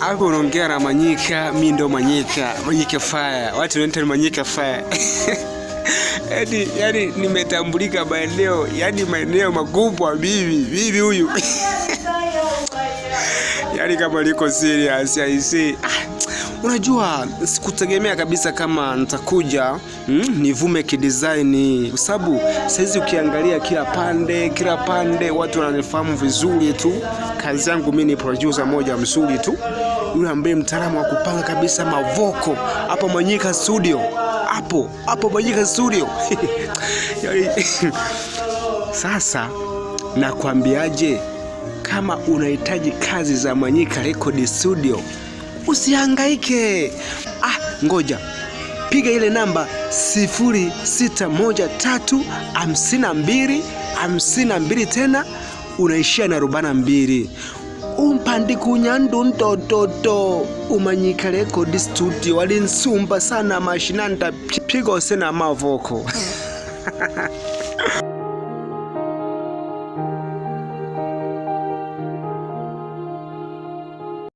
Hapo unaongea na Manyika, mimi ndo Manyika fire. Watu wanaita Manyika fire. Yaani nimetambulika maeneo makubwa bibi huyu. Yaani kama liko serious aisee. Unajua sikutegemea kabisa kama nitakuja nivume kidesign, kwa sababu saizi ukiangalia kila pande watu wananifahamu vizuri tu. Kazi yangu mimi ni producer moja mzuri tu, yule ambaye mtaalamu wa kupanga kabisa mavoko hapo Manyika studio. Hapo Manyika studio. Sasa nakwambiaje, kama unahitaji kazi za Manyika Record Studio usihangaike. Ngoja piga ile namba 061352 tena unaishia na 42. Umpandi kunyandu ntototo Manyika Record Studio walinsumba sana mashinanta pigo sena mavoko.